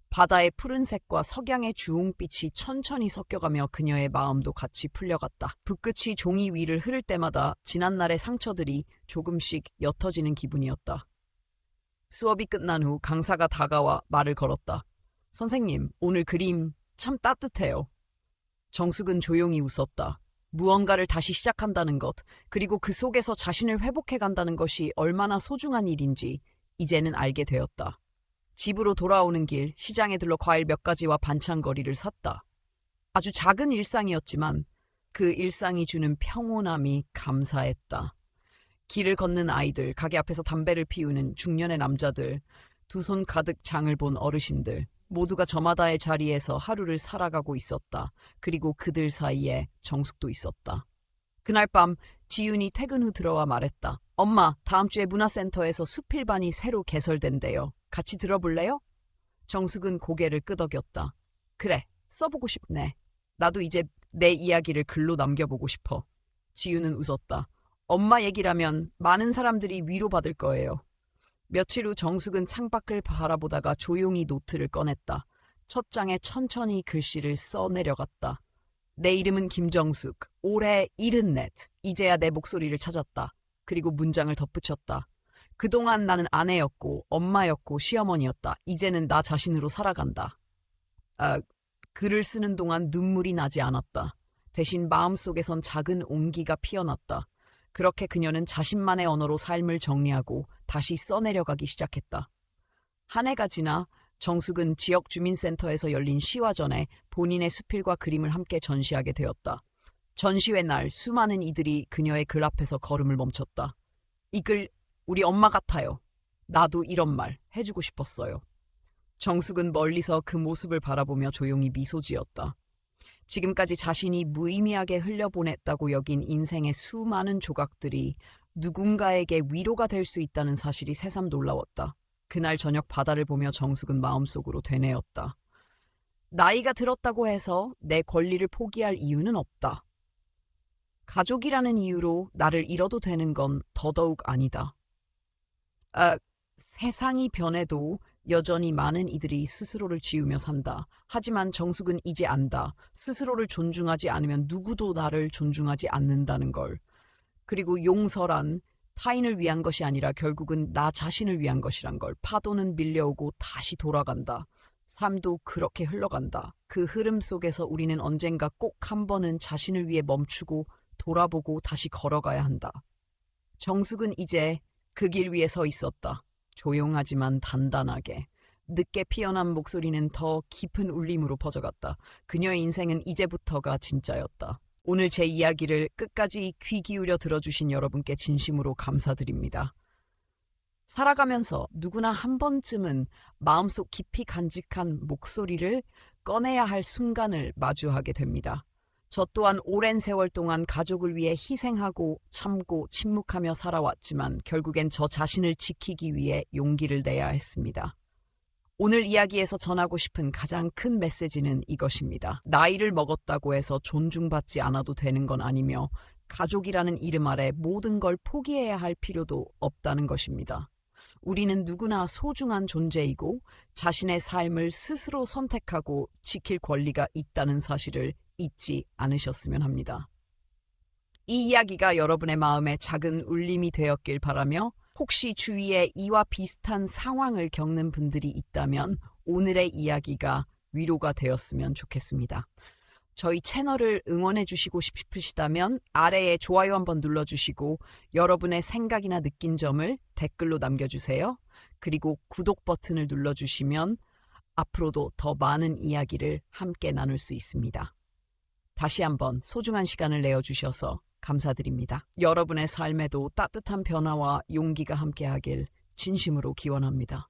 바다의 푸른색과 석양의 주홍빛이 천천히 섞여가며 그녀의 마음도 같이 풀려갔다. 붓끝이 종이 위를 흐를 때마다 지난날의 상처들이 조금씩 옅어지는 기분이었다. 수업이 끝난 후 강사가 다가와 말을 걸었다. 선생님, 오늘 그림 참 따뜻해요. 정숙은 조용히 웃었다. 무언가를 다시 시작한다는 것, 그리고 그 속에서 자신을 회복해간다는 것이 얼마나 소중한 일인지 이제는 알게 되었다. 집으로 돌아오는 길, 시장에 들러 과일 몇 가지와 반찬거리를 샀다. 아주 작은 일상이었지만 그 일상이 주는 평온함이 감사했다. 길을 걷는 아이들, 가게 앞에서 담배를 피우는 중년의 남자들, 두 손 가득 장을 본 어르신들, 모두가 저마다의 자리에서 하루를 살아가고 있었다. 그리고 그들 사이에 정숙도 있었다. 그날 밤 지윤이 퇴근 후 들어와 말했다. 엄마, 다음 주에 문화센터에서 수필반이 새로 개설된대요. 같이 들어볼래요? 정숙은 고개를 끄덕였다. 그래, 써보고 싶네. 나도 이제 내 이야기를 글로 남겨보고 싶어. 지윤은 웃었다. 엄마 얘기라면 많은 사람들이 위로받을 거예요. 며칠 후 정숙은 창밖을 바라보다가 조용히 노트를 꺼냈다. 첫 장에 천천히 글씨를 써내려갔다. 내 이름은 김정숙. 올해 74. 이제야 내 목소리를 찾았다. 그리고 문장을 덧붙였다. 그동안 나는 아내였고 엄마였고 시어머니였다. 이제는 나 자신으로 살아간다. 글을 쓰는 동안 눈물이 나지 않았다. 대신 마음속에선 작은 온기가 피어났다. 그렇게 그녀는 자신만의 언어로 삶을 정리하고 다시 써내려가기 시작했다. 한 해가 지나 정숙은 지역 주민센터에서 열린 시화전에 본인의 수필과 그림을 함께 전시하게 되었다. 전시회 날 수많은 이들이 그녀의 글 앞에서 걸음을 멈췄다. 이 글 우리 엄마 같아요. 나도 이런 말 해주고 싶었어요. 정숙은 멀리서 그 모습을 바라보며 조용히 미소 지었다. 지금까지 자신이 무의미하게 흘려보냈다고 여긴 인생의 수많은 조각들이 누군가에게 위로가 될 수 있다는 사실이 새삼 놀라웠다. 그날 저녁 바다를 보며 정숙은 마음속으로 되뇌었다. 나이가 들었다고 해서 내 권리를 포기할 이유는 없다. 가족이라는 이유로 나를 잃어도 되는 건 더더욱 아니다. 세상이 변해도 여전히 많은 이들이 스스로를 지우며 산다. 하지만 정숙은 이제 안다. 스스로를 존중하지 않으면 누구도 나를 존중하지 않는다는 걸. 그리고 용서란 타인을 위한 것이 아니라 결국은 나 자신을 위한 것이란 걸. 파도는 밀려오고 다시 돌아간다. 삶도 그렇게 흘러간다. 그 흐름 속에서 우리는 언젠가 꼭 한 번은 자신을 위해 멈추고 돌아보고 다시 걸어가야 한다. 정숙은 이제 그 길 위에 서 있었다. 조용하지만 단단하게. 늦게 피어난 목소리는 더 깊은 울림으로 퍼져갔다. 그녀의 인생은 이제부터가 진짜였다. 오늘 제 이야기를 끝까지 귀 기울여 들어주신 여러분께 진심으로 감사드립니다. 살아가면서 누구나 한 번쯤은 마음속 깊이 간직한 목소리를 꺼내야 할 순간을 마주하게 됩니다. 저 또한 오랜 세월 동안 가족을 위해 희생하고 참고 침묵하며 살아왔지만 결국엔 저 자신을 지키기 위해 용기를 내야 했습니다. 오늘 이야기에서 전하고 싶은 가장 큰 메시지는 이것입니다. 나이를 먹었다고 해서 존중받지 않아도 되는 건 아니며 가족이라는 이름 아래 모든 걸 포기해야 할 필요도 없다는 것입니다. 우리는 누구나 소중한 존재이고 자신의 삶을 스스로 선택하고 지킬 권리가 있다는 사실을 잊지 않으셨으면 합니다. 이 이야기가 여러분의 마음에 작은 울림이 되었길 바라며 혹시 주위에 이와 비슷한 상황을 겪는 분들이 있다면 오늘의 이야기가 위로가 되었으면 좋겠습니다. 저희 채널을 응원해 주시고 싶으시다면 아래에 좋아요 한번 눌러주시고 여러분의 생각이나 느낀 점을 댓글로 남겨주세요. 그리고 구독 버튼을 눌러주시면 앞으로도 더 많은 이야기를 함께 나눌 수 있습니다. 다시 한번 소중한 시간을 내어주셔서 감사드립니다. 여러분의 삶에도 따뜻한 변화와 용기가 함께하길 진심으로 기원합니다.